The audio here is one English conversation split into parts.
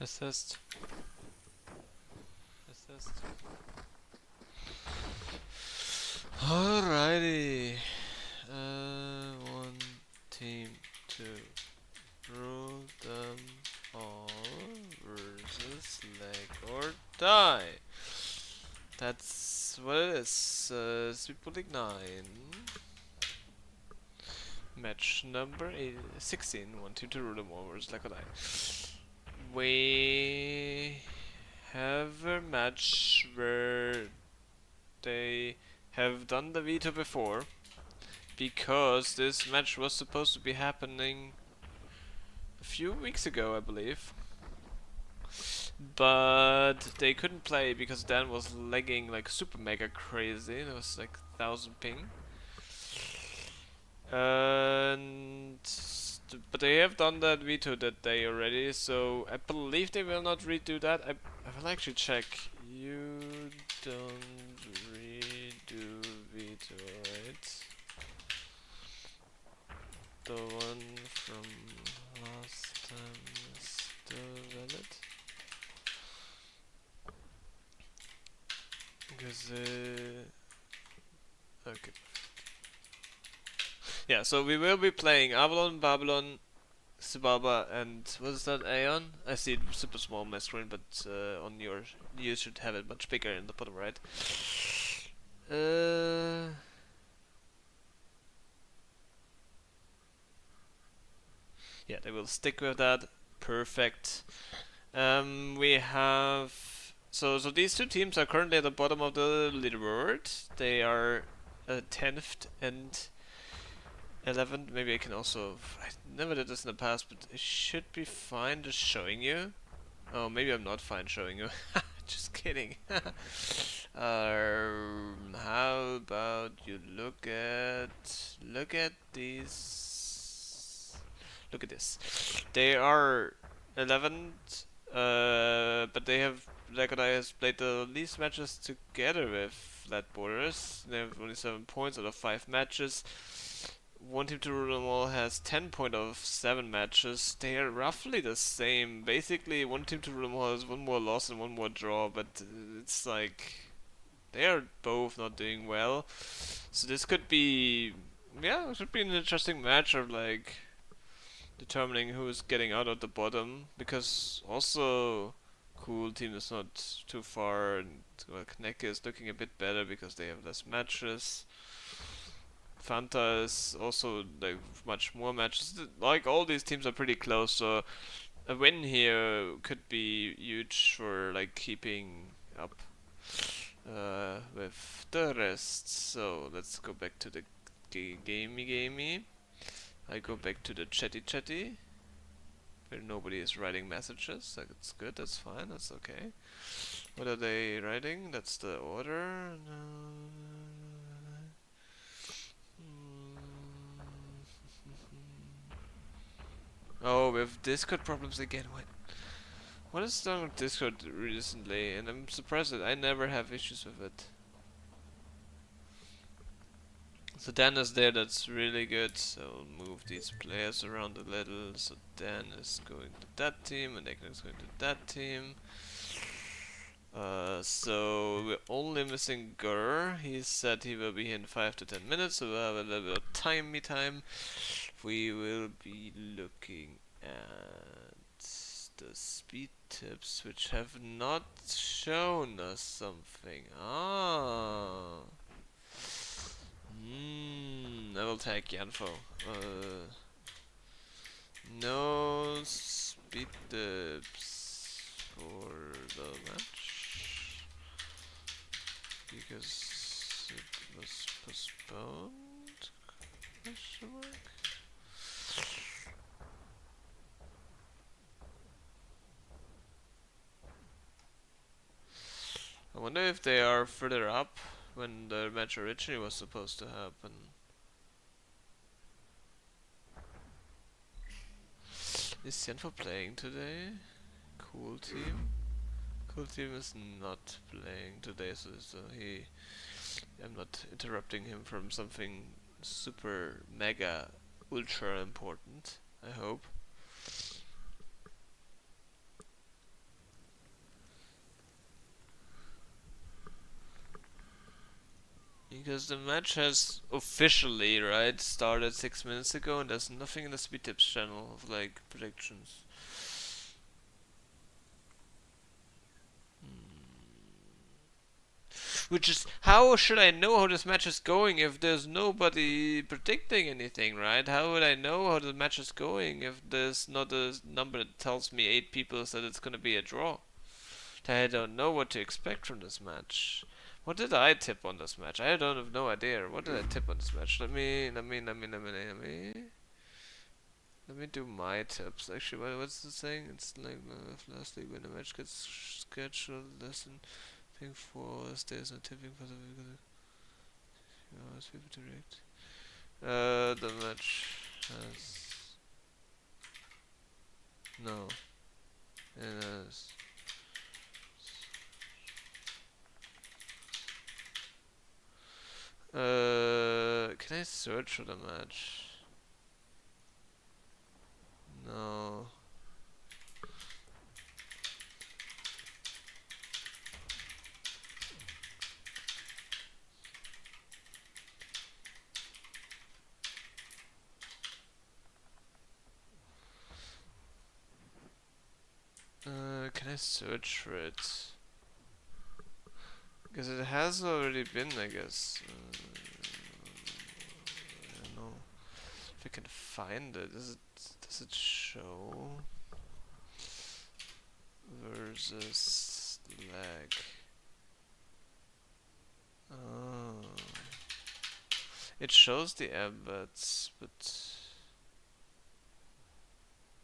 Assist. Alrighty. One team to rule them all versus leg or die. That's what it is. Xibalbá League 9. Match number 16. One team to rule them all versus leg or die. We have a match where they have done the veto before, because this match was supposed to be happening a few weeks ago, I believe. But they couldn't play because Dan was lagging like super mega crazy. It was like 1000 ping. But they have done that veto that day already, so I believe they will not redo that. I will actually check. You don't redo veto, right? The one from last time is still valid? Because okay. Yeah, so we will be playing Avalon, Babylon, Xibalbá, and what is that, Aeon? I see it super small on my screen, but on yours you should have it much bigger in the bottom right. Yeah, they will stick with that. Perfect. We have so these two teams are currently at the bottom of the leaderboard. They are 10th and 11th. Maybe I can also. I never did this in the past, but it should be fine just showing you. Oh, maybe I'm not fine showing you. Just kidding. How about you look at these? Look at this. They are 11th, but they have Lagodai has played the least matches together with Flat Borders. They have only 7 points out of 5 matches. One team to rule them all has 10 points out of 7 matches. They are roughly the same. Basically, one team to rule them all has 1 more loss and 1 more draw, but it's like they are both not doing well. So this could be, yeah, it should be an interesting match of like determining who's getting out at the bottom, because also Cool team is not too far, and well, Knecke is looking a bit better because they have less matches. Fanta is also like much more matches. Like all these teams are pretty close, so a win here could be huge for like keeping up with the rest. So let's go back to the gamey. I go back to the chatty where nobody is writing messages. That's good, that's fine, that's okay. What are they writing? That's the order. Oh, we have Discord problems again. What is wrong with Discord recently? And I'm surprised that I never have issues with it. So Dan is there, that's really good. So I'll move these players around a little. So Dan is going to that team and Ekman is going to that team. So we're only missing Gur. He said he will be here in 5 to 10 minutes, so we'll have a little bit of time. We will be looking at the speed tips, which have not shown us something. I will tag Yanfo. No speed tips for the match because it was postponed. Question mark. I wonder if they are further up when the match originally was supposed to happen. Is Sienfo playing today? Cool team. Cool team is not playing today, so I'm not interrupting him from something super mega ultra important, I hope. Because the match has officially, right, started 6 minutes ago, and there's nothing in the speed tips channel of like predictions. Which is, how should I know how this match is going if there's nobody predicting anything, right? How would I know how the match is going if there's not a number that tells me 8 people said it's gonna be a draw? I don't know what to expect from this match. What did I tip on this match? I don't have no idea. What did I tip on this match? Let me do my tips. Actually, what's the saying? It's like lastly, when a match gets scheduled, less than I think 4 days no tipping for the people direct. The match has no. It has. Can I search for the match? No. Can I search for it? Because it has already been, I guess. I don't know if I can find it. Does it show versus lag? Oh, it shows the embeds, but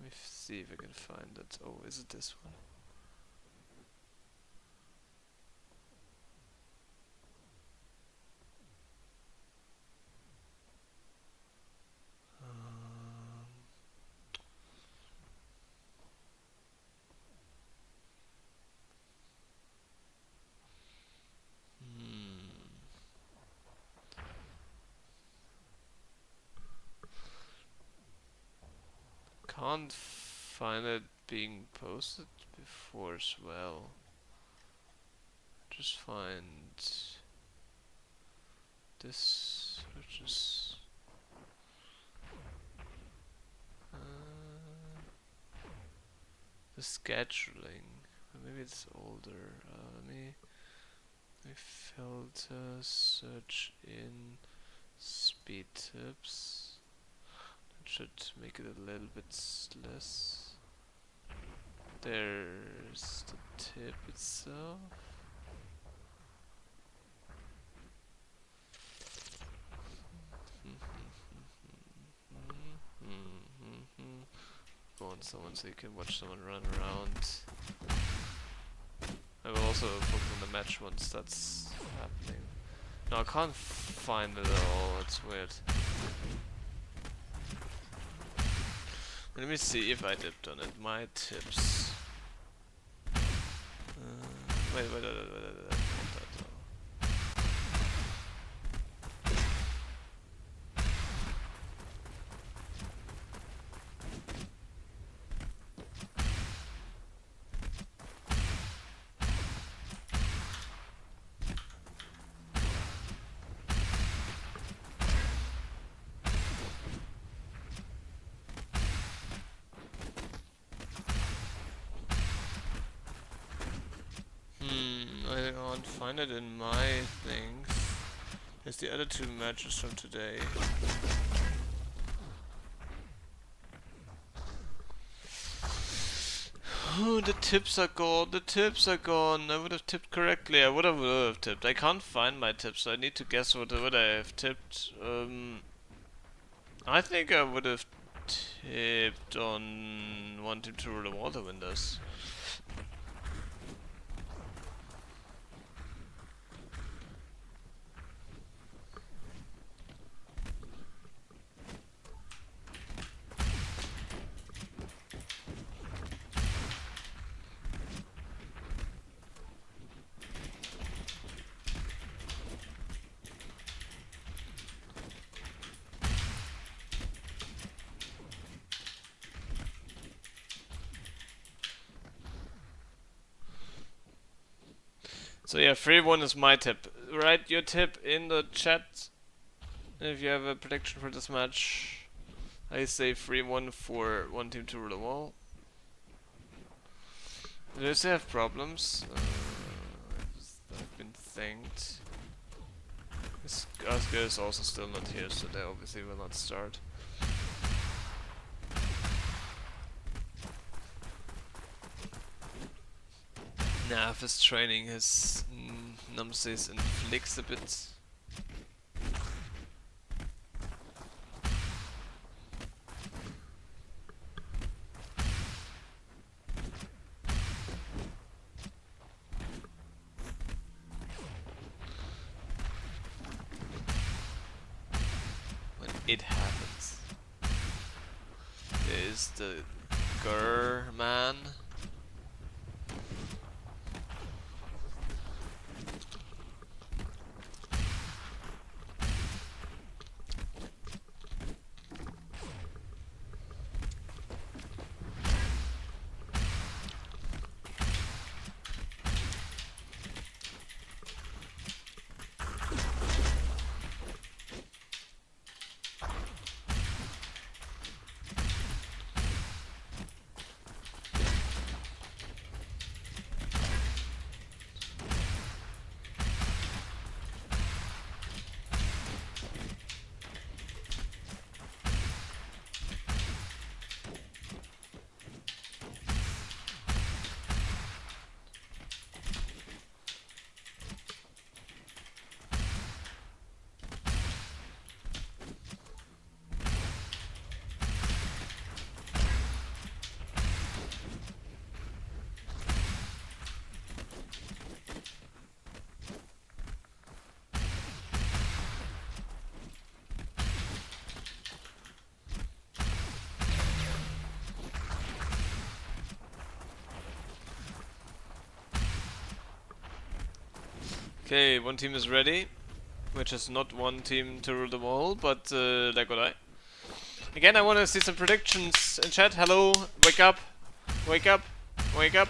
let me see if I can find it. Oh, is it this one? Can't find it being posted before as well. Just find this, which is the scheduling. Maybe it's older. Let me filter search in speed tips. That should make it a little bit less. There's the tip itself. Go on someone so you can watch someone run around. I will also focus on the match once that's happening. No, I can't find it at all, it's weird. Let me see if I dipped on it. My tips. Wait. I can't find it in my things. It's the other 2 matches from today. Oh, the tips are gone. The tips are gone. I would have tipped correctly. I would have tipped. I can't find my tips, so I need to guess what I have tipped. I think I would have tipped on one team to rule the water windows. So yeah, 3-1 is my tip. write your tip in the chat if you have a prediction for this match. I say 3-1 for one team to rule the wall. Do they have problems? I've been thanked. This Oscar is also still not here, so they obviously will not start. Nav is training his numpsays and flicks a bit. When it happens. There's the Grr man. Okay, one team is ready, which is not one team to rule them all, but there go I. Again, I want to see some predictions in chat. Hello, wake up, wake up, wake up.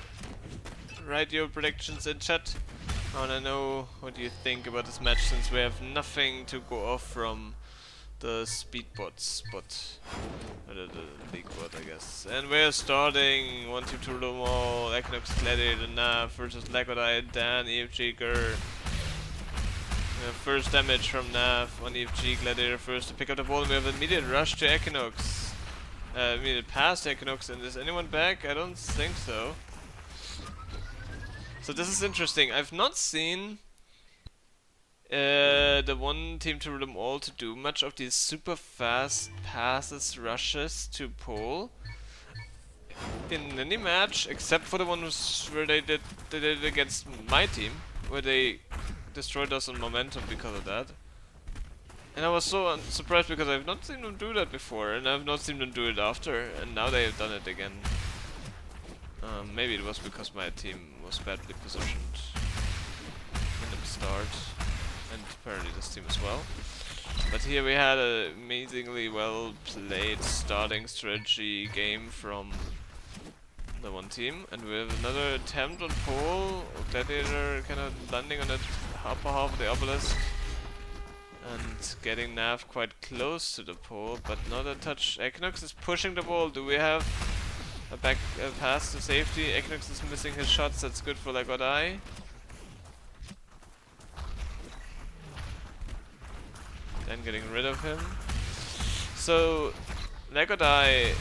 Write your predictions in chat. I want to know what you think about this match, since we have nothing to go off from the speedbots, but the league bot, I guess. And we're starting one team to rule them all. Equinox, Gladiator, Nav versus Lagodai, Dan, EFG, Grr. First damage from Nav on EFG, Gladiator first to pick up the ball, and we have an immediate rush to Equinox. Immediate pass to Equinox, and is anyone back? I don't think so. So this is interesting. I've not seen the one team to rule them all to do much of these super fast passes, rushes to pole in any match, except for the ones where they did it against my team, where they destroyed us on momentum because of that. And I was so surprised because I've not seen them do that before, and I've not seen them do it after, and now they have done it again. Maybe it was because my team was badly positioned in the start, and apparently this team as well. But here we had an amazingly well played starting strategy game from the one team, and we have another attempt on pole. Gladiator kind of landing on that upper half of the obelisk and getting Nav quite close to the pole, but not a touch. Equinox is pushing the ball. Do we have a pass to safety? Equinox is missing his shots. That's good for Lagodai. Then getting rid of him. So Lagodai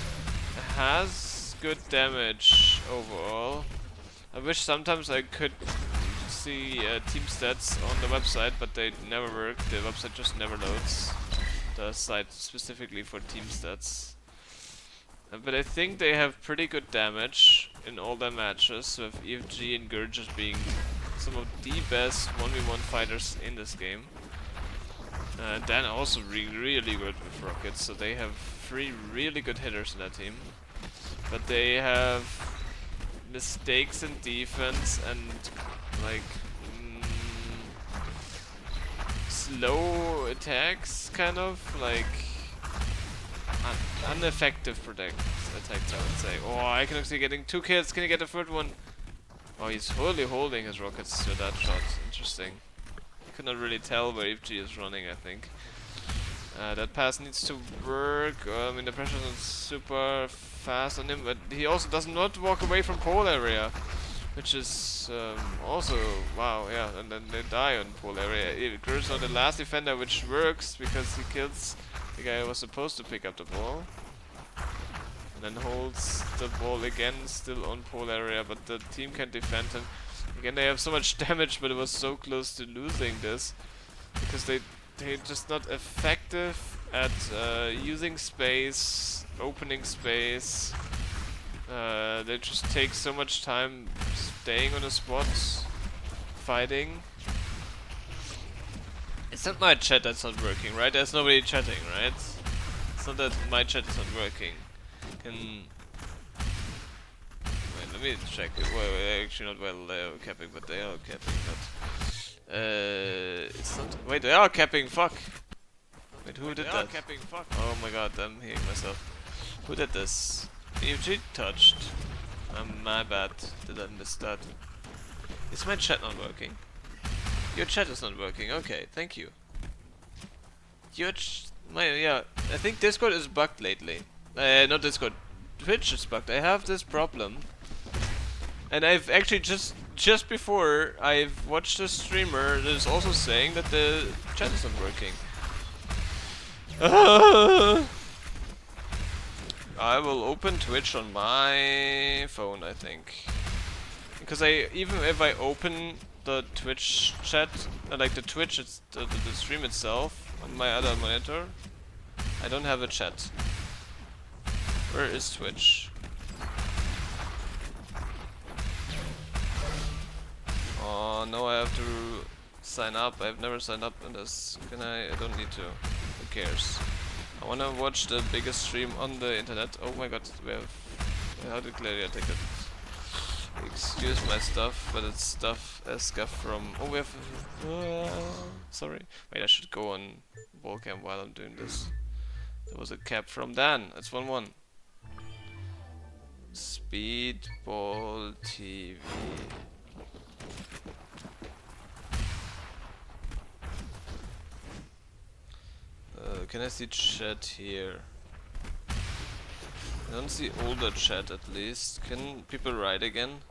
has good damage overall. I wish sometimes I could see team stats on the website, but they never work. The website just never loads. The site specifically for team stats. But I think they have pretty good damage in all their matches, with EFG and Grr just being some of the best 1v1 fighters in this game. Dan also really good with rockets, so they have 3 really good hitters in that team. But they have mistakes in defense and like slow attacks, kind of like ineffective attacks, I would say. Oh, Equinox getting 2 kills. Can he get the third one? Oh, he's totally holding his rockets to that shot. Interesting. could not really tell where FG is running, I think. That pass needs to work. I mean, the pressure is not super fast on him, but he also does not walk away from pole area, which is also, wow, yeah, and then they die on pole area. Gur's not the last defender, which works because he kills the guy who was supposed to pick up the ball. And then holds the ball again, still on pole area, but the team can defend him. Again, they have so much damage, but it was so close to losing this because they're just not effective at using space, opening space. They just take so much time staying on a spot, fighting. It's not my chat that's not working, right? There's nobody chatting, right? It's not that my chat is not working. Wait, let me check. Well, actually not well, they are capping, but they are capping, but it's not. Wait, they are capping, fuck! Wait, who did that? Capping, fuck. Oh my god, I'm hearing myself. Who did this? EFG touched. My bad, did I miss that? Is my chat not working? Your chat is not working, okay, thank you. Yeah, I think Discord is bugged lately. Not Discord, Twitch is bugged. I have this problem, and I've actually just before I've watched a streamer that is also saying that the chat is not working. I will open Twitch on my phone, I think, because even if I open the Twitch chat, like the Twitch, it's the stream itself on my other monitor, I don't have a chat. Where is Twitch? Oh no, I have to sign up. I've never signed up in this. I don't need to. Who cares? I wanna watch the biggest stream on the internet. Oh my god, we have... How did Claria take it? Excuse my stuff, but it's scuff from... Oh, we have... sorry. Wait, I should go on wallcam while I'm doing this. There was a cap from Dan. It's 1-1. Speedball TV. Can I see chat here? I don't see older chat at least. Can people write again?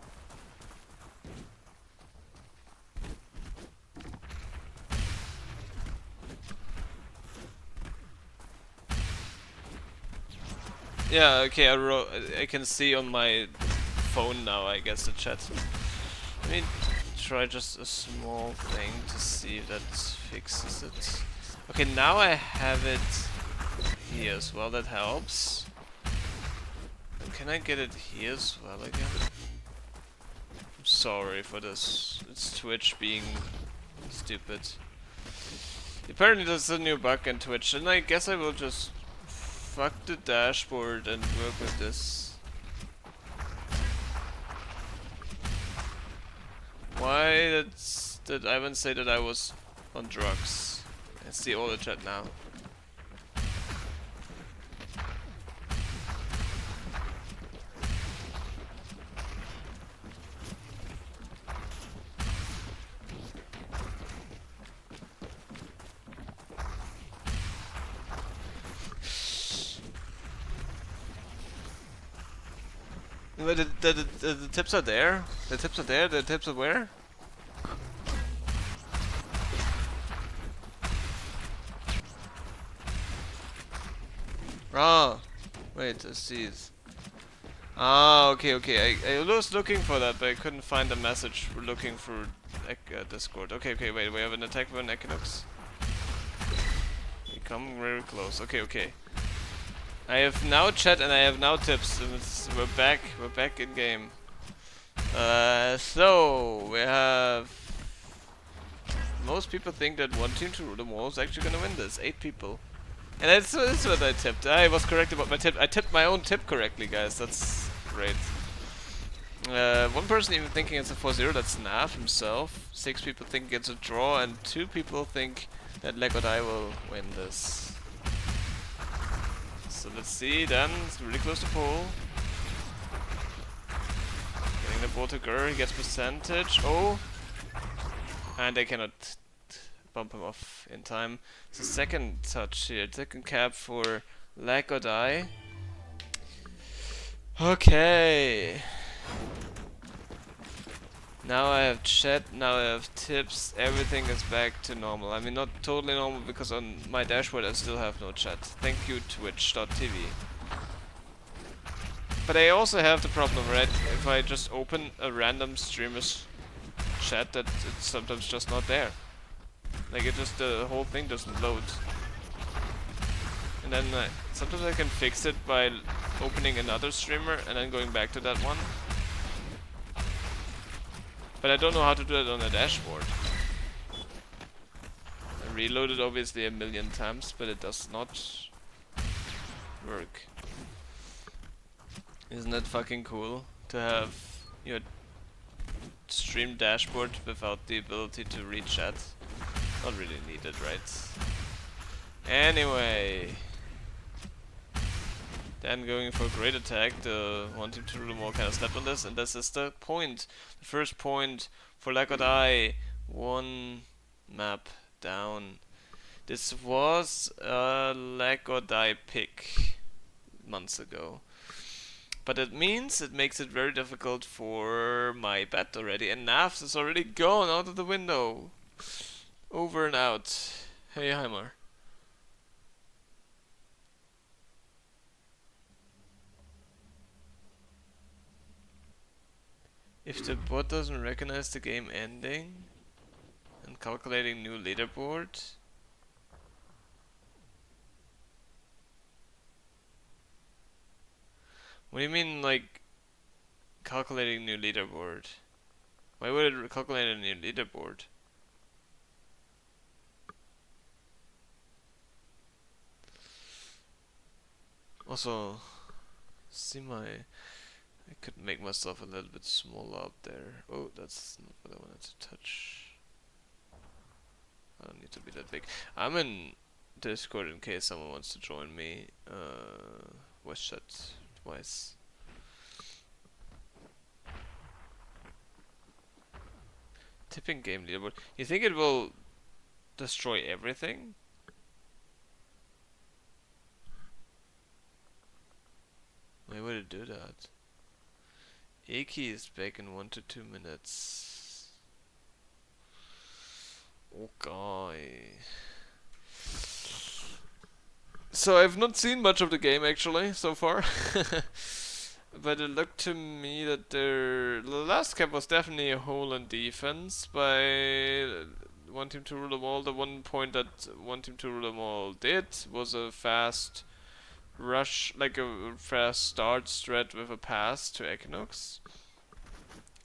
Yeah, okay, I can see on my phone now, I guess, the chat. Let me try just a small thing to see if that fixes it. Okay, now I have it here as well, that helps. Can I get it here as well again? I'm sorry for this. It's Twitch being stupid. Apparently there's a new bug in Twitch, and I guess I will just fuck the dashboard and work with this. Why did Ivan say that I was on drugs? I see all the chat now. The tips are there? The tips are there? The tips are where? Ah, wait, I see it. Ah, okay. I was looking for that, but I couldn't find the message. We're looking for Discord. Okay, wait, we have an attack with an Equinox. We come very close. Okay. I have now chat and I have now tips, and we're back in game. So we have... Most people think that one team to rule them all is actually gonna win this. 8 people. And that's what I tipped. I was correct about my tip. I tipped my own tip correctly, guys. That's great. One person even thinking it's a 4-0, that's Nav himself. 6 people think it's a draw, and 2 people think that Leg or Die will win this. So let's see, Dan, it's really close to pole. Getting the ball to Gur, he gets percentage. Oh! And they cannot bump him off in time. So second touch here, second cap for Lag or Die. Okay. Now I have chat, now I have tips, everything is back to normal. I mean, not totally normal because on my dashboard I still have no chat. Thank you, twitch.tv. But I also have the problem, right? If I just open a random streamer's chat, that it's sometimes just not there. Like it just, the whole thing doesn't load. And then sometimes I can fix it by opening another streamer and then going back to that one. But I don't know how to do that on the dashboard. I reloaded obviously a million times, but it does not work. Isn't that fucking cool to have your stream dashboard without the ability to read chat? Not really needed, right? Anyway. Then going for a great attack, the one team to rule more kind of slept on this, and this is the point. The first point for Lag or Die. One map down. This was a Lag or Die pick months ago. But it means it makes it very difficult for my bet already. And Nafs is already gone out of the window. Over and out. Hey Heimer. If the bot doesn't recognize the game ending and calculating new leaderboard. What do you mean, like, calculating new leaderboard? Why would it calculate a new leaderboard? Also, see I could make myself a little bit smaller up there. Oh, that's not what I wanted to touch. I don't need to be that big. I'm in Discord in case someone wants to join me. Voice chat twice. Tipping game leaderboard. You think it will destroy everything? Why would it do that? Aki is back in 1 to 2 minutes. Okay. So I've not seen much of the game actually so far. But it looked to me that the last cap was definitely a hole in defense by one team to rule them all. The one point that one team to rule them all did was a fast rush, like a fast start strat with a pass to Equinox.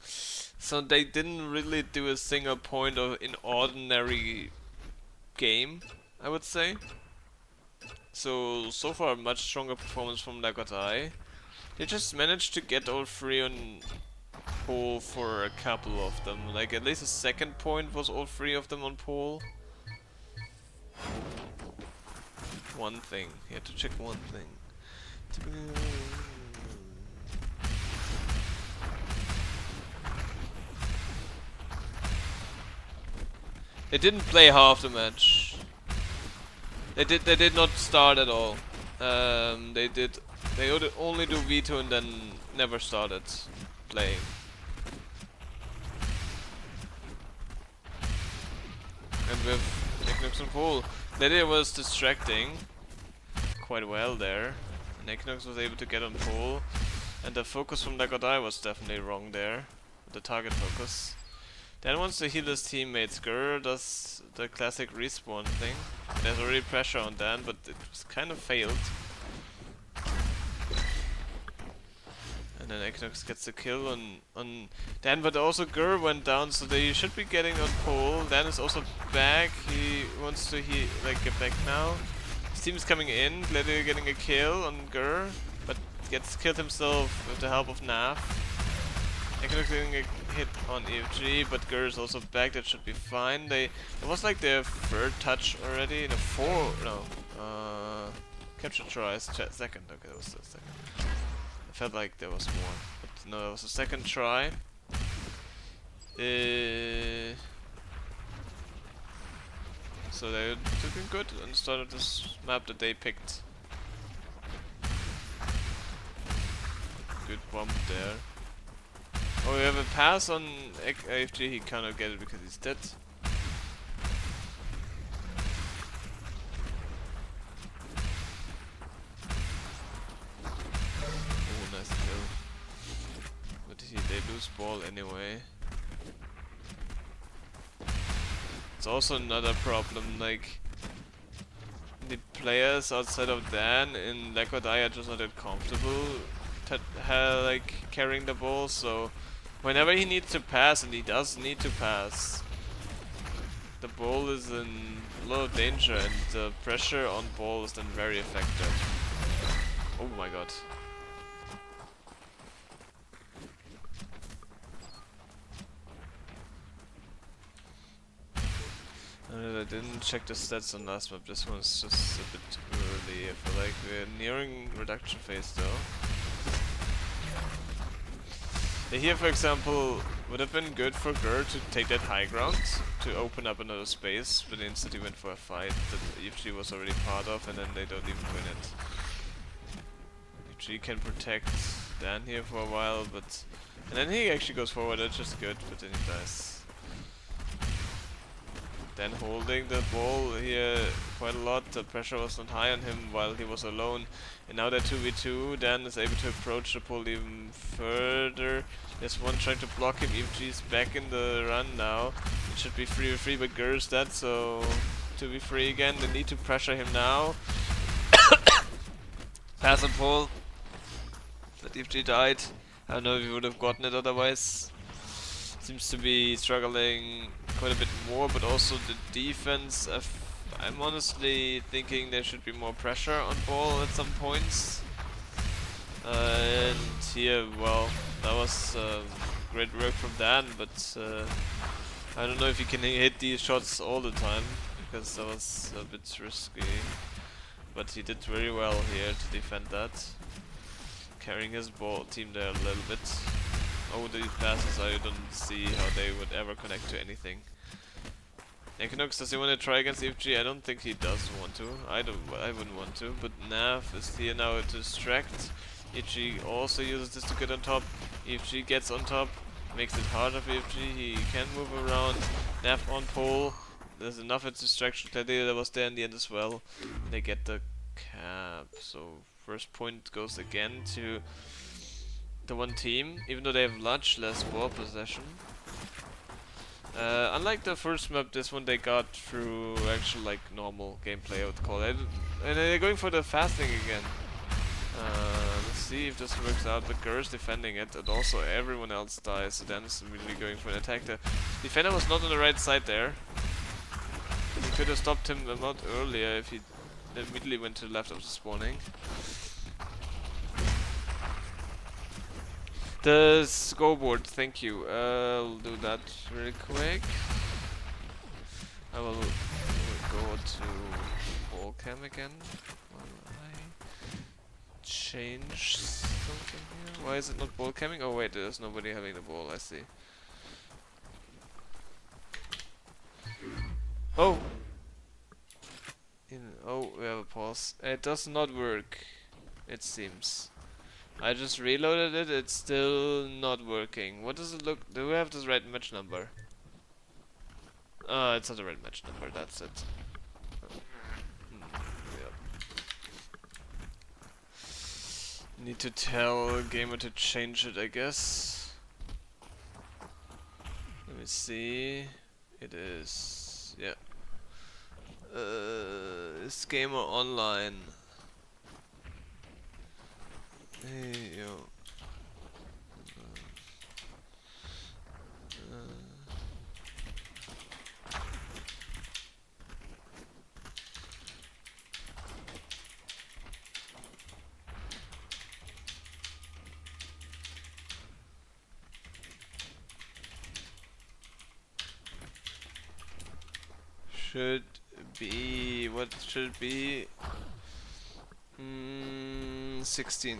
So they didn't really do a single point of an ordinary game, I would say. So far much stronger performance from Lag or Die. They just managed to get all three on pole for a couple of them. Like at least a second point was all three of them on pole. One thing. You had to check one thing. They didn't play half the match. They did not start at all. They would only do veto and then never started playing. And with Equinox and pole, Lydia was distracting quite well there. And Equinox was able to get on pole. And the focus from Lag or Die was definitely wrong there. The target focus. Then wants to heal his teammates. Gurr does the classic respawn thing. There's already pressure on Dan, but it was kind of failed. And then Equinox gets the kill on Dan, but also Gurr went down, so they should be getting on pole. Dan is also back. He wants to get back now. His team is coming in. Gladiator getting a kill on Gurr, but gets killed himself with the help of Nav. Equinox getting a hit on EFG, but Gurr is also back. That should be fine. It was like their third touch already. Capture tries. Second. Okay, that was the second. I felt like there was more, but no, it was a second try. So they're looking good on the start of this map that they picked. Good bump there. Oh, we have a pass on AFG, he cannot get it because he's dead. Oh, nice kill. But they lose ball anyway. It's also another problem, like the players outside of Dan in Lakodai are just not that comfortable like carrying the ball, so whenever he needs to pass, and he does need to pass, the ball is in a lot of danger and the pressure on ball is then very effective. Oh my god. I didn't check the stats on last map, this one's just a bit early. I feel like we're nearing reduction phase though. Here, for example, would have been good for Gur to take that high ground to open up another space, but instead he went for a fight that EFG was already part of, and then they don't even win it. EFG can protect Dan here for a while, but and then he actually goes forward, that's just good, but then he dies. Dan holding the ball here quite a lot, the pressure was not high on him while he was alone. And now that 2v2, Dan is able to approach the pole even further. There's one trying to block him, EFG's back in the run now. It should be 3v3, but Gur's dead, so 2v3 again, they need to pressure him now. Pass on pole. But EFG died. I don't know if he would have gotten it otherwise. Seems to be struggling quite a bit more, but also the defense. I'm honestly thinking there should be more pressure on ball at some points. And here, well, that was great work from Dan, but I don't know if he can hit these shots all the time, because that was a bit risky. But he did very well here to defend that, carrying his ball team there a little bit. Oh, these passes, I don't see how they would ever connect to anything. Equinox, does he want to try against EFG? I don't think he does want to. I wouldn't want to, but Nav is here now to distract. EFG also uses this to get on top. EFG gets on top, makes it harder for EFG. He can move around. Nav on pole. There's enough of distraction. Clearly that was there in the end as well. They get the cap. So first point goes again to the one team, even though they have much less ball possession. Unlike the first map, this one they got through actual like normal gameplay, I would call it. And they're going for the fasting again. Let's see if this works out, but Gur is defending it, and also everyone else dies, so Dan is immediately going for an attack. The defender was not on the right side there. He could have stopped him a lot earlier if he immediately went to the left after spawning. The scoreboard, thank you. I'll do that really quick. I will go to ball cam again while I change something here. Why is it not ball camming? Oh wait, there's nobody having the ball, I see. Oh! Oh, we have a pause. It does not work, it seems. I just reloaded it, it's still not working. What does it look? Do we have this right match number? It's not the right match number, that's it. Yep. Need to tell Gamer to change it, I guess. Let me see. It is. Yeah. It's Gamer Online. Hey, yo. Should be, what should it be? 16.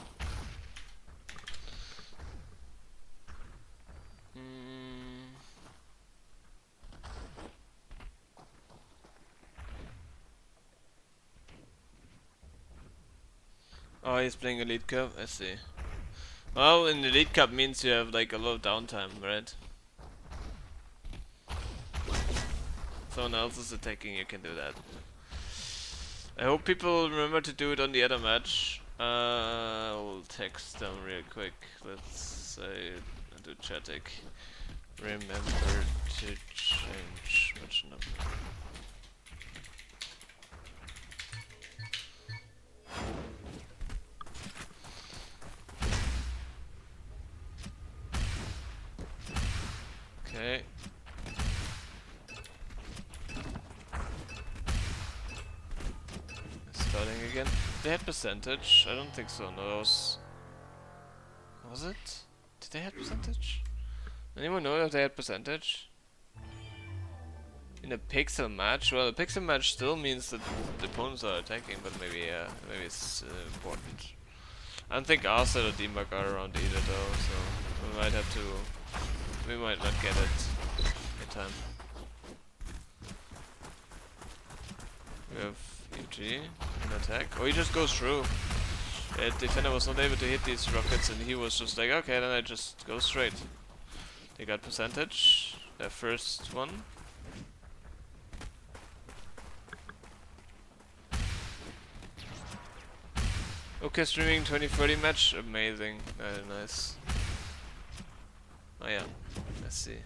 Oh, he's playing Elite Cup? I see. Well, in Elite Cup means you have like a lot of downtime, right? If someone else is attacking, you can do that. I hope people remember to do it on the other match. I'll text them real quick. Let's say, do chatic. Remember to change match number. Okay. Starting again. They had percentage? I don't think so. No, was it? Did they have percentage? Anyone know if they had percentage? In a pixel match? Well, a pixel match still means that the opponents are attacking, but maybe it's important. I don't think Arset or Demark are around either though, so we might have to... We might not get it in time. We have UG in attack. Oh, he just goes through. Yeah, defender was not able to hit these rockets and he was just like, okay, then I just go straight. They got percentage. Their first one. Okay, streaming 2030 match. Amazing. Very nice. Oh yeah. Let's see.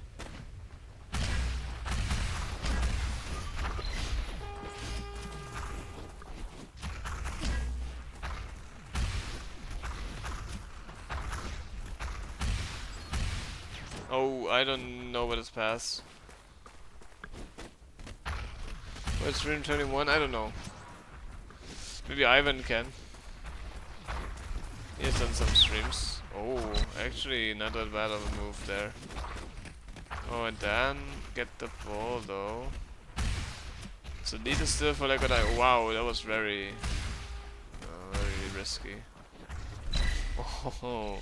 Oh, I don't know what is pass. What's stream 21? I don't know. Maybe Ivan can. He has done some streams. Oh, actually not that bad of a move there. Oh, and then get the ball though. So lead is still for like what I... Wow, that was very risky. Oh,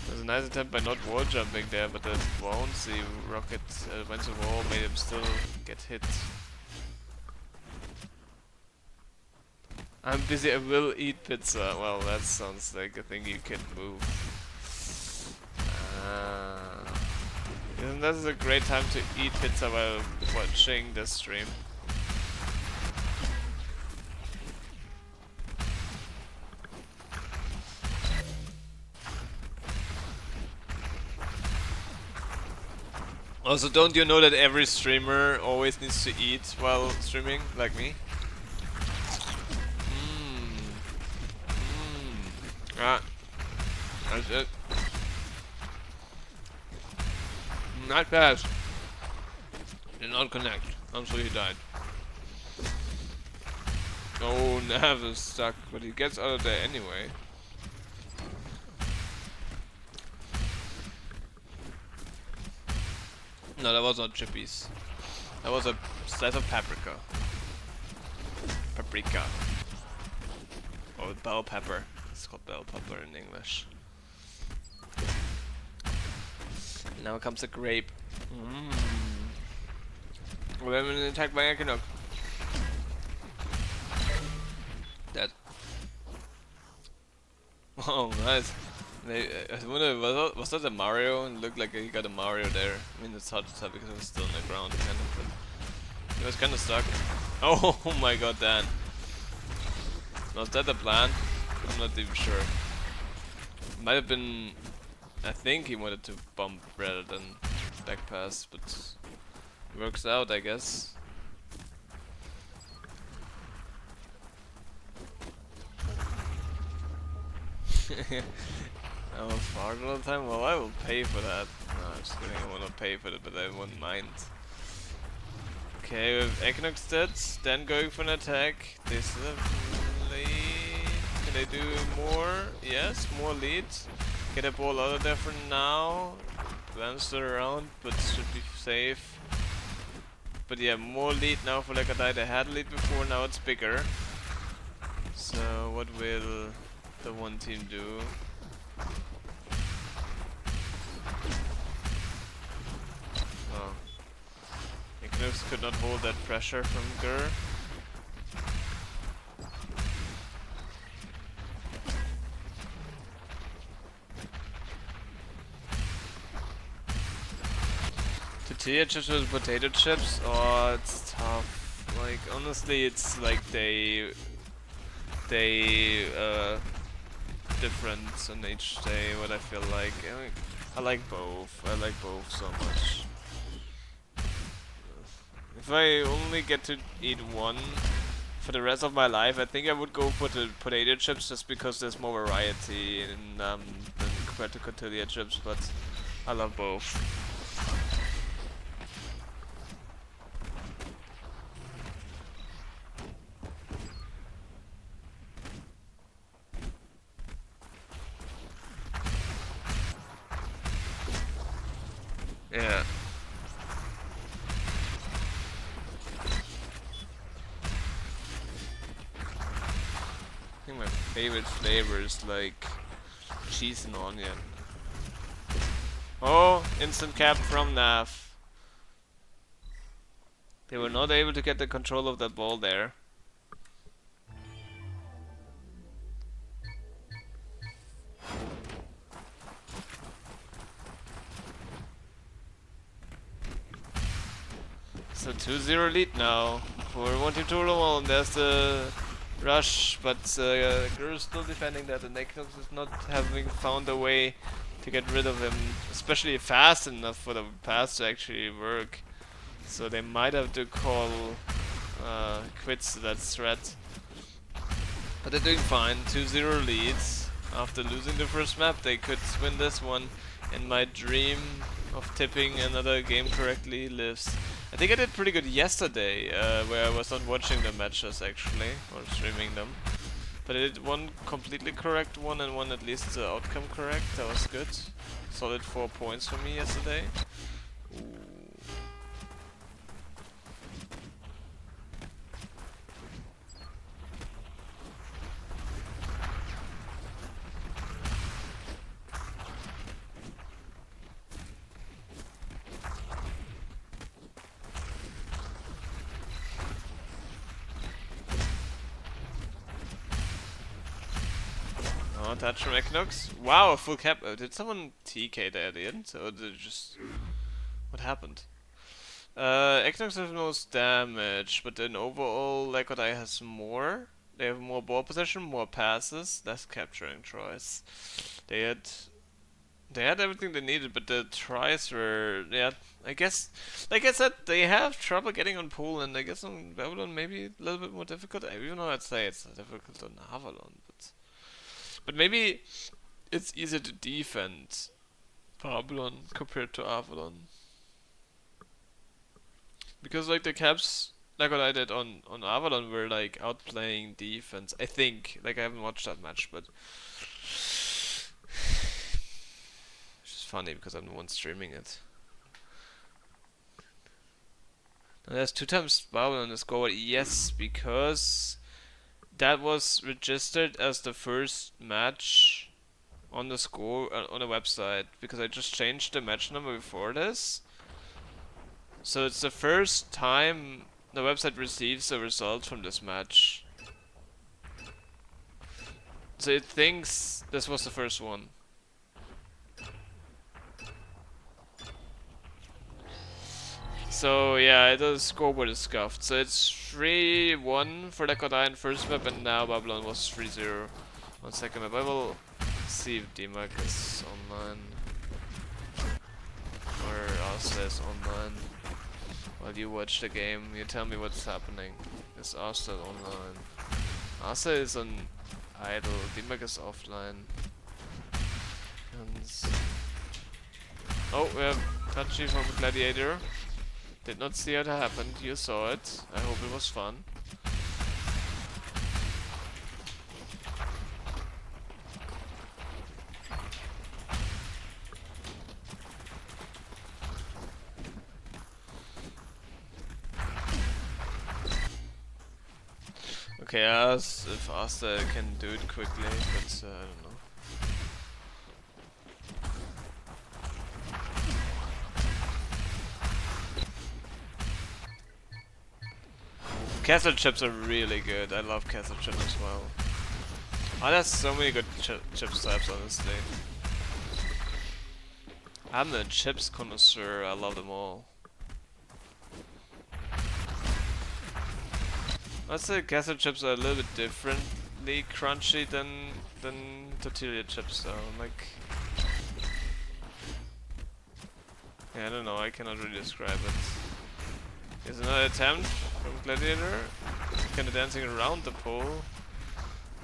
there's a nice attempt by not wall jumping there, but the bouncy rocket went to wall, made him still get hit. I'm busy, I will eat pizza. Well, that sounds like a thing you can move. Isn't that a great time to eat pizza while watching this stream? Also, don't you know that every streamer always needs to eat while streaming, like me? Ah, that's it. Not pass. Did not connect. I'm sure he died. Oh, Nav is stuck, but he gets out of there anyway. No, that was not chippies. That was a slice of paprika. Paprika. Or bell pepper. It's called bell pepper in English. Now comes a grape. We have an attack by Equinox. Dead. Oh, nice. I wonder, was that a Mario? It looked like he got a Mario there. I mean, it's hard to tell because it was still on the ground, kind of. But he was kind of stuck. Oh my god, Dan. Was that the plan? I'm not even sure. Might have been... I think he wanted to bump rather than back pass, but works out, I guess. I will fart all the time? Well, I will pay for that. No, I'm just kidding, I will not pay for it, but I won't mind. Okay, we have Equinox dead, then going for an attack. They still have lead. Can they do more? Yes, more lead. Get a ball out of there for now. Glance around, but should be safe. But yeah, more lead now for Lekadai. They had lead before, now it's bigger. So what will the one team do? Oh. Equinox could not hold that pressure from Gur. tortilla chips with potato chips? Oh, it's tough. Like, honestly, it's like they different on each day, what I feel like. I like both. I like both so much. If I only get to eat one for the rest of my life, I think I would go for the potato chips just because there's more variety than compared to tortilla chips, but I love both. Yeah. I think my favorite flavor is like cheese and onion. Oh, instant cap from Nav. They were not able to get the control of that ball there. So 2-0 lead now for one team total, and there's the rush, but Guru is still defending that, and Equinox is not having found a way to get rid of him, especially fast enough for the pass to actually work. So they might have to call quits to that threat. But they're doing fine, 2-0 leads. After losing the first map, they could win this one, and my dream of tipping another game correctly lives. I think I did pretty good yesterday, where I was not watching the matches actually, or streaming them. But I did one completely correct one and one at least the outcome correct. That was good. Solid 4 points for me yesterday. Ooh. Oh, touch from Equinox. Wow, a full cap. Did someone TK there at the end? Or did it just... What happened? Equinox has most damage, but then overall Lekodai has more. They have more ball possession, more passes, less capturing tries. They had everything they needed, but the tries were, yeah, I guess, like I said, they have trouble getting on pool, and I guess on Avalon maybe a little bit more difficult. Even though I'd say it's difficult on Avalon, but maybe it's easier to defend Avalon compared to Avalon. Because like the caps, like what I did on Avalon, were like outplaying defense. I think, like I haven't watched that match, but it's just funny because I'm the one streaming it. And there's 2 times Avalon on the score. Yes, because that was registered as the first match on the score on the website, because I just changed the match number before this. So it's the first time the website receives a result from this match. So it thinks this was the first one. So yeah, the scoreboard is scuffed. So it's 3-1 for Lekodai in first map, and now Babylon was 3-0 on second map. I will see if D-Mac is online. Or Asta is online. While you watch the game, you tell me what's happening. Is Asta online? Asta is on idle, D-Mac is offline. And oh, we have Tachi from Gladiator. Did not see it happened, you saw it. I hope it was fun. Okay, ask if Asta can do it quickly, but I don't know. Castle chips are really good. I love castle chips as well. Oh, there's so many good chip types, honestly. I'm a chips connoisseur. I love them all. I'd say castle chips are a little bit differently crunchy than tortilla chips, so like, yeah, I don't know, I cannot really describe it. Here's another attempt from Gladiator, kind of dancing around the pole.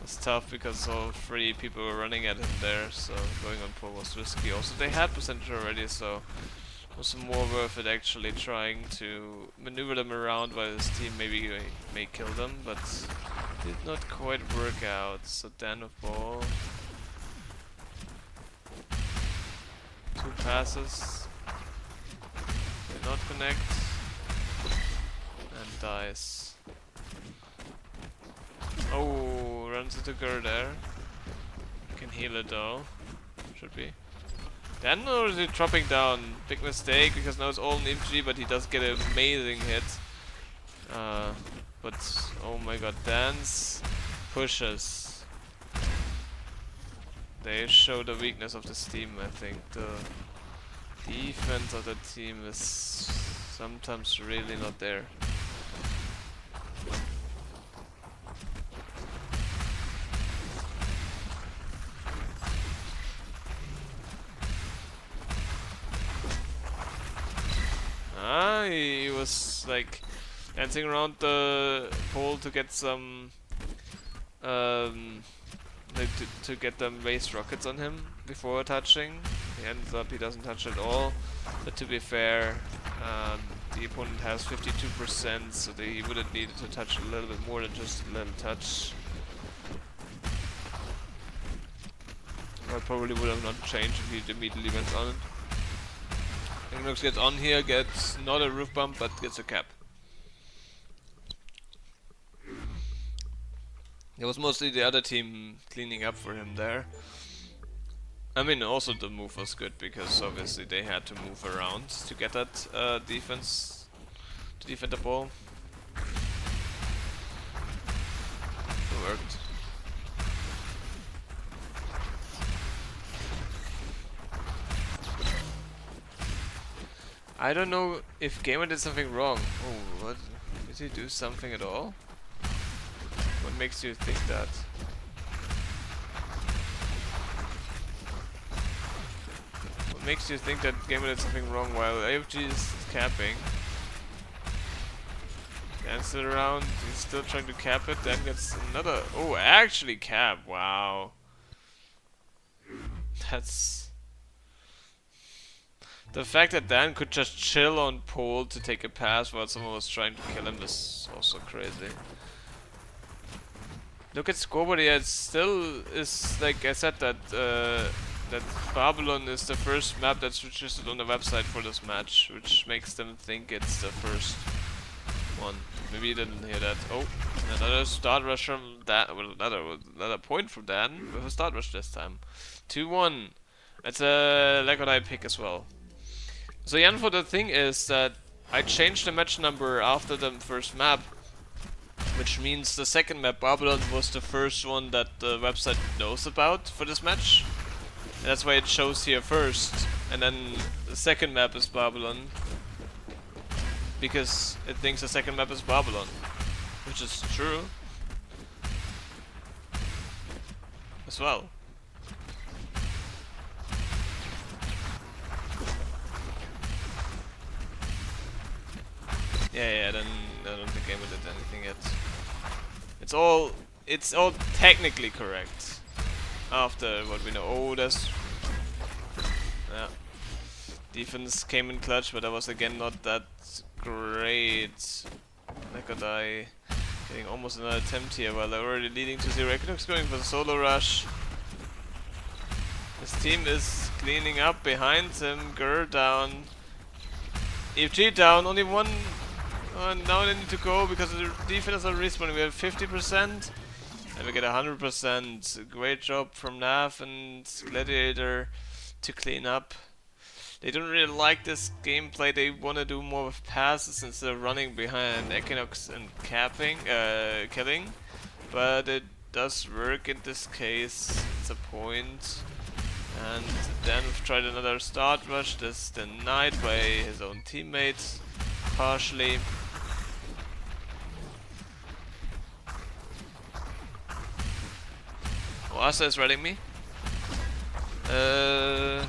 It's tough because all three people were running at him there, so going on pole was risky. Also, they had percentage already, so it was more worth it actually trying to maneuver them around while his team maybe may kill them, but did not quite work out. So Dan with ball. 2 passes. Did not connect. And dies. Oh, runs into Gur there. Can heal it though. Should be. Dan already dropping down. Big mistake because now it's all an infantry, but he does get an amazing hit. But oh my god, Dan's pushes. They show the weakness of this team, I think. The defense of the team is sometimes really not there. He was like dancing around the pole to get some like to get them raised rockets on him before touching. He ends up he doesn't touch at all. But to be fair, the opponent has 52%, so he would have needed to touch a little bit more than just a little touch. I probably would have not changed if he immediately went on it. Equinox gets on here, gets not a roof bump, but gets a cap. It was mostly the other team cleaning up for him there. I mean, also the move was good because obviously they had to move around to get that defense to defend the ball. It worked. I don't know if Gamer did something wrong. Oh, what? Did he do something at all? What makes you think that? What makes you think that Gamer did something wrong while AFG is capping? Dances it around, he's still trying to cap it, then gets another... Oh, actually cap, wow. That's... The fact that Dan could just chill on pole to take a pass while someone was trying to kill him is also crazy. Look at scoreboard here, it still is, like I said, that that Babylon is the first map that's registered on the website for this match, which makes them think it's the first one. Maybe you didn't hear that. Oh, another start rush from Dan, well, another point from Dan with a start rush this time. 2-1. That's a Lagodai pick as well. So Janfo, the thing is that I changed the match number after the first map, which means the second map, Babylon, was the first one that the website knows about for this match. And that's why it shows here first, and then the second map is Babylon, because it thinks the second map is Babylon, which is true as well. Yeah, then I don't think Gamer did anything yet. It's all technically correct. After what we know. Oh, that's... Yeah. Defense came in clutch, but that was again not that great. Lagodai getting almost another attempt here while they're already leading to 0. Equinox going for the solo rush. His team is cleaning up behind him. Gur down. EFG down, only one. And now they need to go because the defense are respawning. We have 50% and we get 100%. Great job from Nav and Gladiator to clean up. They don't really like this gameplay. They want to do more with passes instead of running behind Equinox and killing. But it does work in this case. It's a point. And then we've tried another start rush. This denied by his own teammates, partially. Asa is riding me. Uh,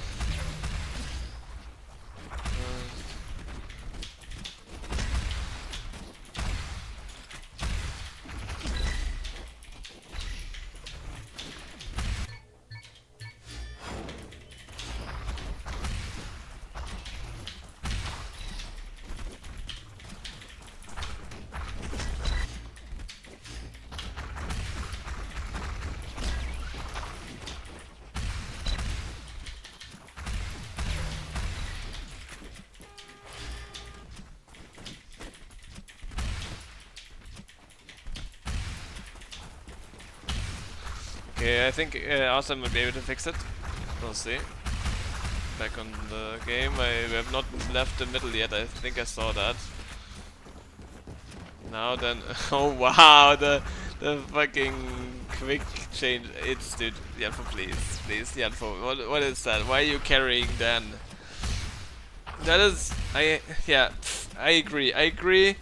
okay, I think Asa might be able to fix it. We'll see. Back on the game. I have not left the middle yet. I think I saw that. Now then, oh wow, the fucking quick change. It's dude, Yanfo, please, Yanfo. What is that? Why are you carrying Dan? That is, yeah, I agree.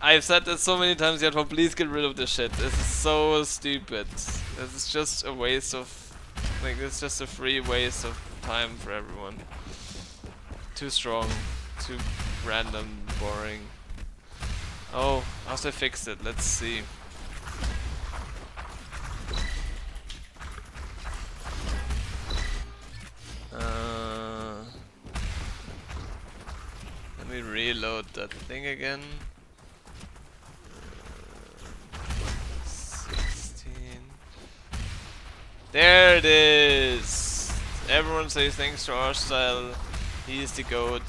I've said this so many times, Yanfo, please get rid of this shit. This is so stupid. This is just a waste of, like, it's just a free waste of time for everyone. Too strong, too random, boring. Oh, how's I fixed it? Let's see. Let me reload that thing again. 16. There it is! Everyone says thanks to our style. He's the GOAT.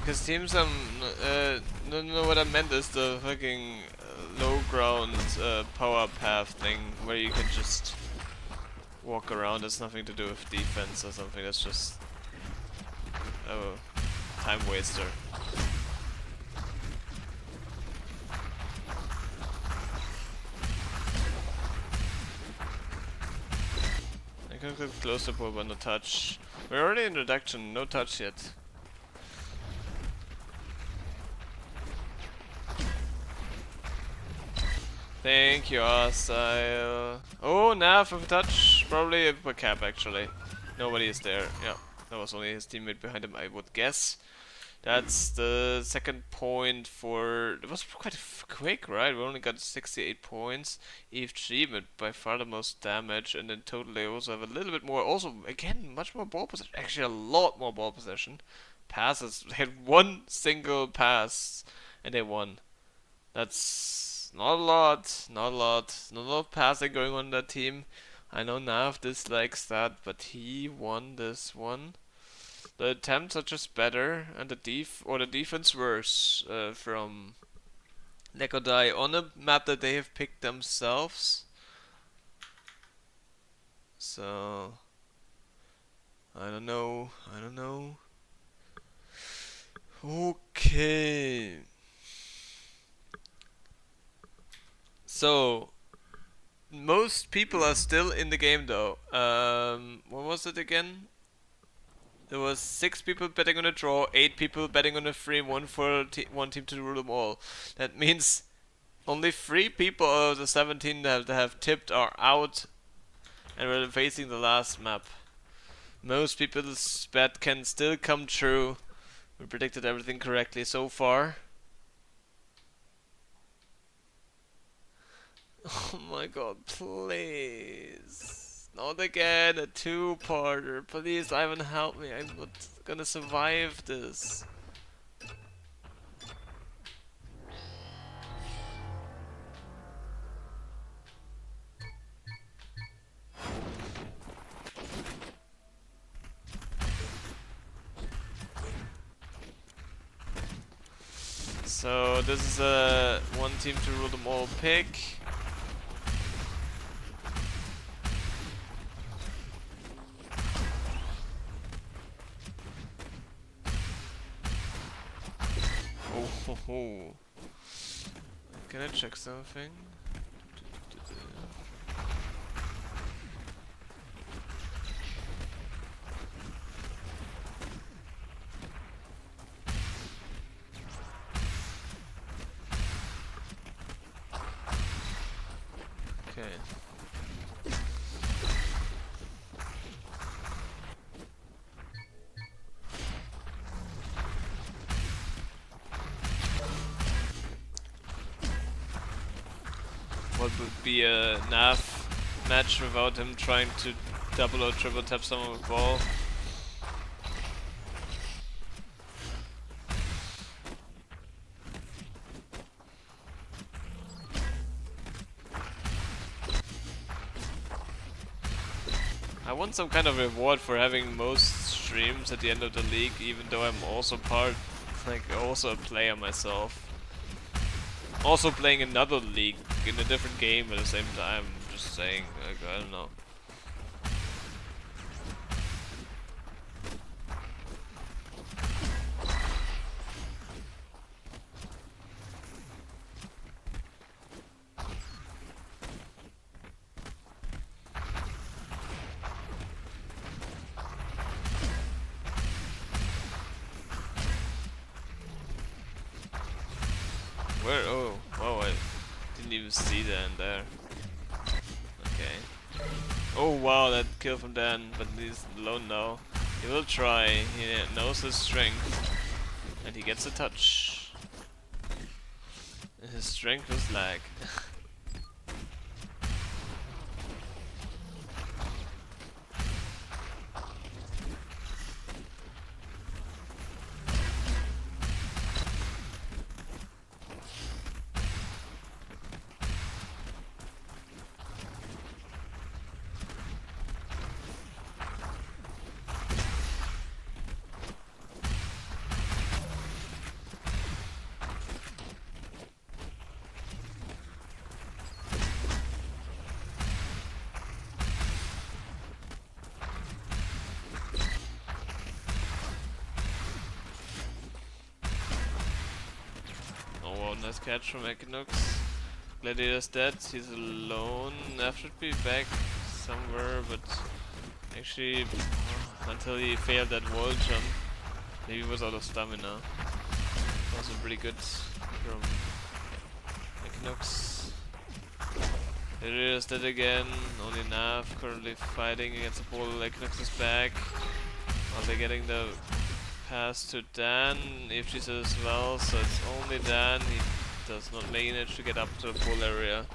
Because teams, no, what I meant is the fucking low ground power path thing where you can just walk around. It's nothing to do with defense or something. That's just a time waster. I can get close to but no touch. We're already in reduction, no touch yet. Thank you, Arstyle. Oh, Nav with a touch. Probably a cap, actually. Nobody is there. Yeah, that was only his teammate behind him, I would guess. That's the second point for... It was quite quick, right? We only got 68 points. EFG, but by far the most damage. And in total they also have a little bit more. Also, again, much more ball possession. Actually, a lot more ball possession. Passes. They had one single pass, and they won. That's... Not a lot, not a lot of passing going on in that team. I know Nav dislikes that, but he won this one. The attempts are just better, and the defense worse from Lekodai on a map that they have picked themselves. So I don't know. Okay. So, most people are still in the game though. What was it again? There was 6 people betting on a draw, 8 people betting on a free, one for one team to rule them all. That means only 3 people out of the 17 that have tipped are out and we're facing the last map. Most people's bet can still come true. We predicted everything correctly so far. Oh my god, please. Not again, a 2-parter. Please, Ivan, help me. I'm not gonna survive this. So, this is a one team to rule them all pick. Oh. Can I check something? Okay. What would be a NAF match without him trying to double or triple tap someone with ball? I want some kind of reward for having most streams at the end of the league, even though I'm also also a player myself. Also playing another league in a different game at the same time, just saying, like, I don't know. Where? Oh, wow, I didn't even see that in there. Okay. Oh wow, that kill from Dan, but he's alone now. He will try, he knows his strength. And he gets a touch. His strength was lag. Oh wow, nice catch from Equinox. Gladiator's dead, he's alone. F should be back somewhere, but actually until he failed that wall jump, maybe he was out of stamina. Also pretty good from Equinox. Gladiator's dead again, only Nav currently fighting against the ball. Equinox is back. Are they getting the pass to Dan? If she's as well, so it's only Dan. He does not manage to get up to the full area.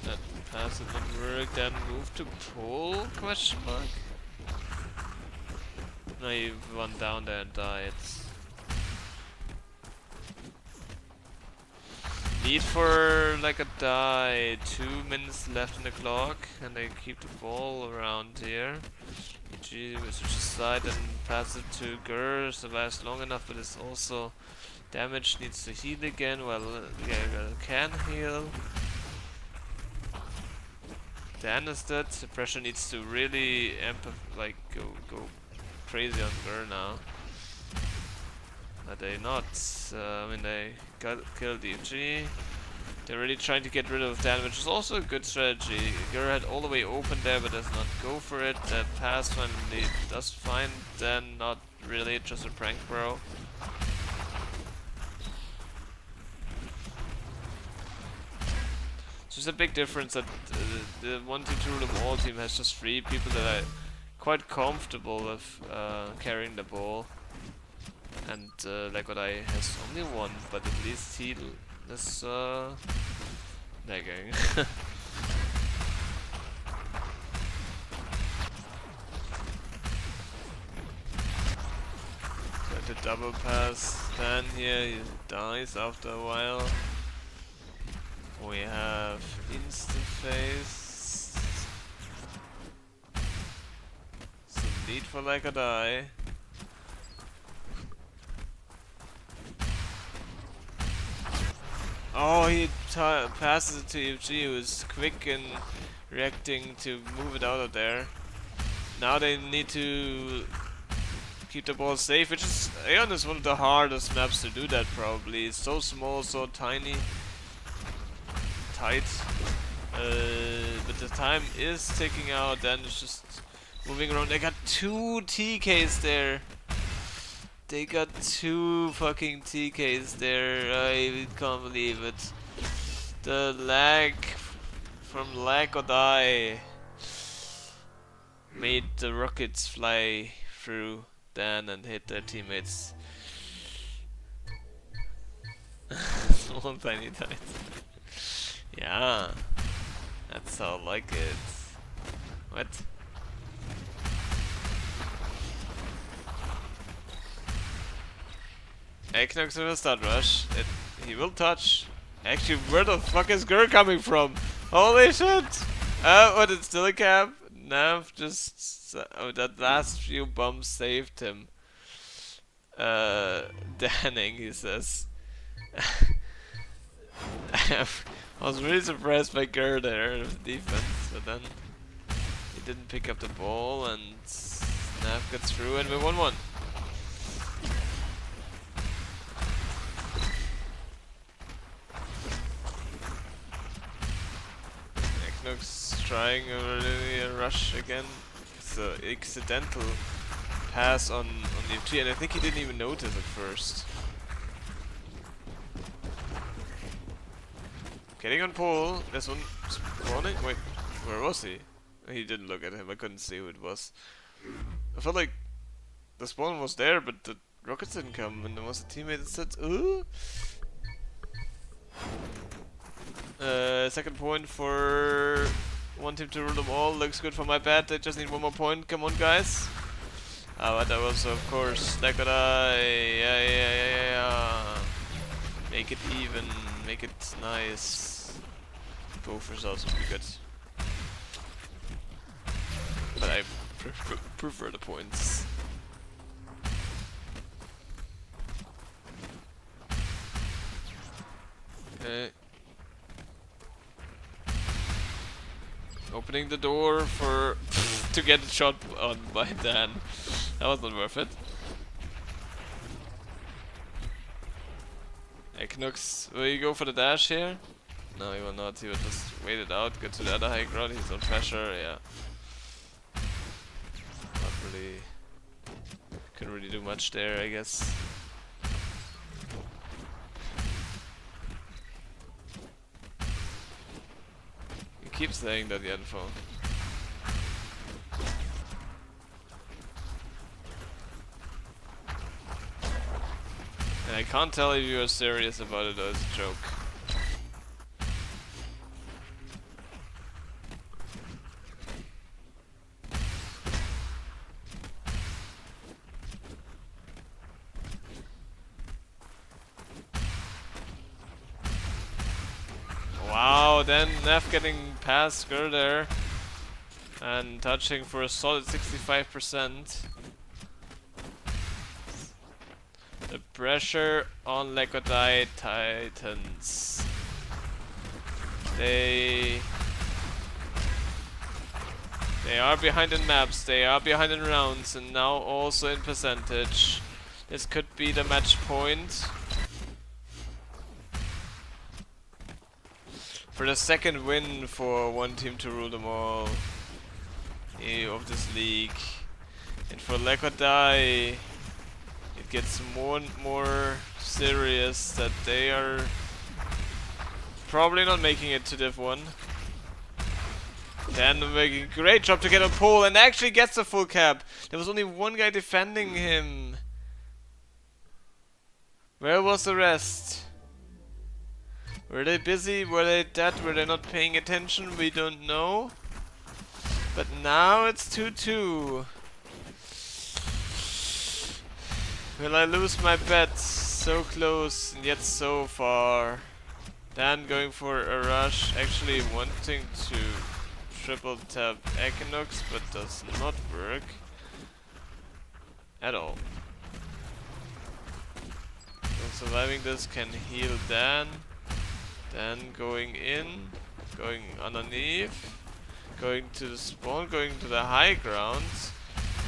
That pass did not work. Dan moved to pull? Question mark. No, you run down there and died. Need for like a die. 2 minutes left in the clock, and they keep the ball around here. EG will switch side and pass it to Gur, survives long enough, but it's also damage, needs to heal again. Well, yeah, can heal. Dan is dead. The pressure needs to really go crazy on Gur now. But they not. I mean, they got killed EFG. They're really trying to get rid of Dan, which is also a good strategy. Gur had all the way open there, but does not go for it. That pass finally does find Dan, not really, just a prank bro. So there's a big difference that the 1-2 rule of all team has just 3 people that are quite comfortable with carrying the ball. And Legodai has only 1, but at least he is lagging. Try to double pass Dan here, he dies after a while. We have instant phase. Some need for Legodai. Oh, he passes it to EFG, who is quick in reacting to move it out of there. Now they need to keep the ball safe, which is, Aeon is one of the hardest maps to do that probably. It's so small, so tiny, tight. But the time is ticking out, then it's just moving around. They got 2 TKs there. They got 2 fucking TKs there. I can't believe it. The lag from lag or die made the rockets fly through Dan and hit their teammates. Small tiny tights. Yeah, that's how I like it. What? Eknox with a stun rush. He will touch. Actually, where the fuck is Gur coming from? Holy shit! But it's still a cap. Nav just... oh, that last few bumps saved him. Danning, he says. I was really surprised by Gur there, the defense, but then he didn't pick up the ball and Nav gets through and we 1-1. Eknox trying a rush again. It's an accidental pass on the FG, and I think he didn't even notice at first. Getting on pole. This one spawning. Wait, where was he? He didn't look at him. I couldn't see who it was. I felt like the spawn was there, but the rockets didn't come, and there was a teammate that said, "Ooh." Second point for one team to rule them all. Looks good for my bet. They just need one more point. Come on, guys. But that was, of course, Nakodai. Yeah. Make it even. Make it nice. Both results would be good. But I prefer the points. Okay. Opening the door for to get a shot on by Dan. That was not worth it. Eknox, will you go for the dash here? No, he will not. He will just wait it out, get to the other high ground. He's on pressure, yeah. Not really. Couldn't really do much there, I guess. He keeps saying that the info. And I can't tell if you are serious about it or it's a joke. Wow, then Neff getting past Gur there and touching for a solid 65%. The pressure on Lekodai tightens. They are behind in maps, they are behind in rounds, and now also in percentage. This could be the match point for the second win for one team to rule them all of this league. And for Lekodai, it gets more and more serious that they are probably not making it to Div 1. Dan making a great job to get on pole and actually gets the full cap. There was only one guy defending him. Where was the rest? Were they busy? Were they dead? Were they not paying attention? We don't know. But now it's 2-2. Will I lose my bet? So close and yet so far. Dan going for a rush, actually wanting to triple tap Equinox, but does not work at all. So surviving this can heal Dan. Then going in, going underneath, going to the spawn, going to the high ground.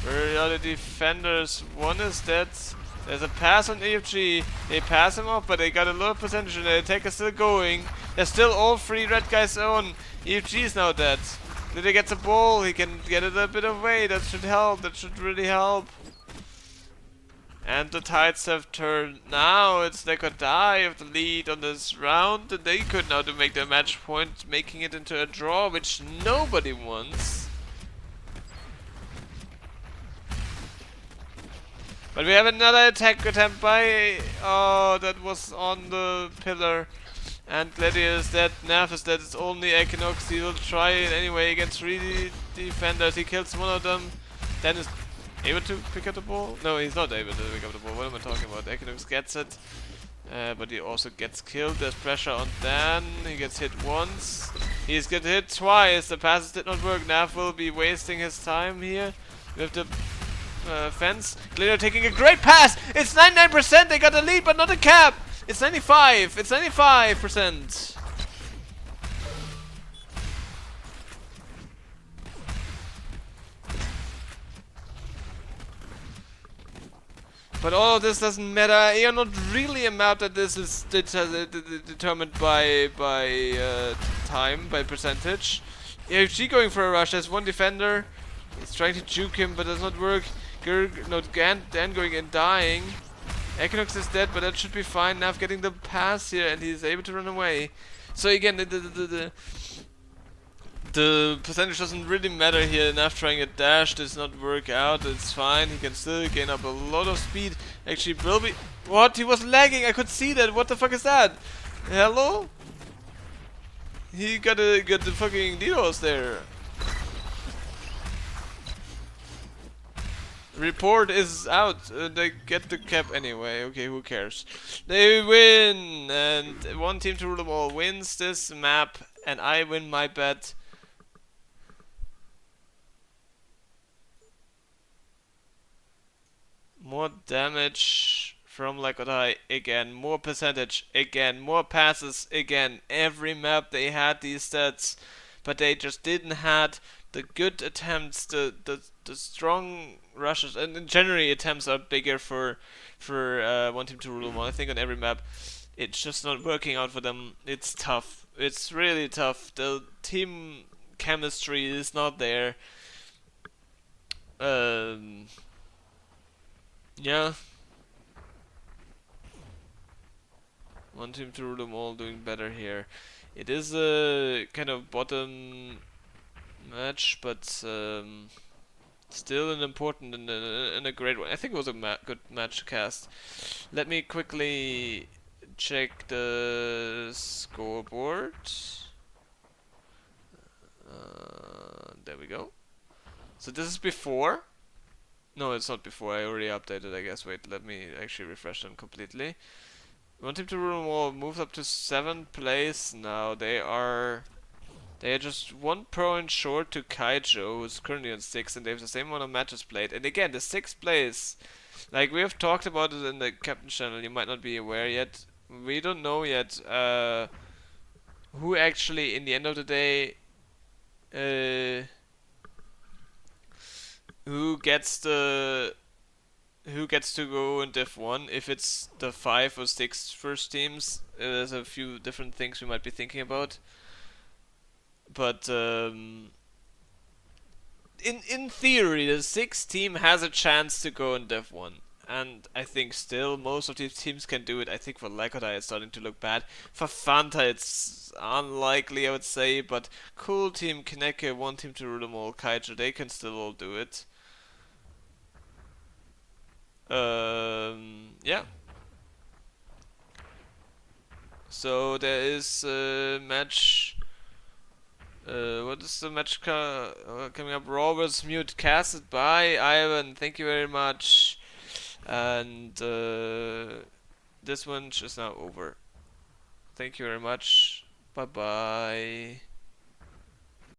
Where are the defenders? One is dead. There's a pass on EFG. They pass him off, but they got a low percentage and the attack is still going. They're still all three red guys on. EFG is now dead. Did he get the ball? He can get it a bit away. That should help. That should really help. And the tides have turned. Now it's like or die of the lead on this round. And they could now to make their match point, making it into a draw, which nobody wants. But we have another attack attempt by... Oh, that was on the pillar. And Gladiator is dead, Nav is dead, it's only Equinox. He will try it anyway against 3 defenders. He kills one of them. Dan is able to pick up the ball? No, he's not able to pick up the ball. What am I talking about? Equinox gets it. But he also gets killed. There's pressure on Dan. He gets hit once. He's get hit twice. The passes did not work. Nav will be wasting his time here. With the fence. Glitter taking a great pass. It's 99%. They got the lead, but not a cap. It's 95. It's 95%. But all of this doesn't matter. You're not really a map that this is determined by time, by percentage. AFG going for a rush. There's one defender. He's trying to juke him, but does not work. Dan going and dying. Equinox is dead, but that should be fine. Nav getting the pass here, and he's able to run away. So again, the percentage doesn't really matter here. Nav trying a dash does not work out. It's fine. He can still gain up a lot of speed. Actually, will be. What? He was lagging. I could see that. What the fuck is that? Hello? He got the fucking DDoS there. Report is out. They get the cap anyway. Okay, who cares? They win, and one team to rule them all wins this map, and I win my bet. More damage from Lakodai again. More percentage again. More passes again. Every map they had these stats, but they just didn't had the good attempts, the strong rushes, and generally attempts are bigger for one team to rule them all. I think on every map, it's just not working out for them. It's tough. It's really tough. The team chemistry is not there. Yeah. One team to rule them all doing better here. It is a kind of bottom match, but still an important and a great one. I think it was a good match cast. Let me quickly check the scoreboard. There we go. So this is before. No, it's not before. I already updated, I guess. Wait, let me actually refresh them completely. One team to rule them all moves up to 7th place now. They are just 1 point short to Kaijo, who's currently on 6th, and they have the same amount of matches played. And again, the 6th place, like we have talked about it in the Captain channel, you might not be aware yet. We don't know yet who actually, in the end of the day, who gets to go in Div 1, if it's the 5 or 6 first teams. There's a few different things we might be thinking about. But in theory, the 6th team has a chance to go in Div 1. And I think still most of these teams can do it. I think for Lakodai it's starting to look bad. For Fanta it's unlikely, I would say. But Cool Team, Kaneke, one team to rule them all, Kaijo, they can still all do it. Yeah. So there is a match. What is the match coming up? Raw vs Mute, casted by Ivan. Thank you very much. And this one is now over. Thank you very much. Bye bye.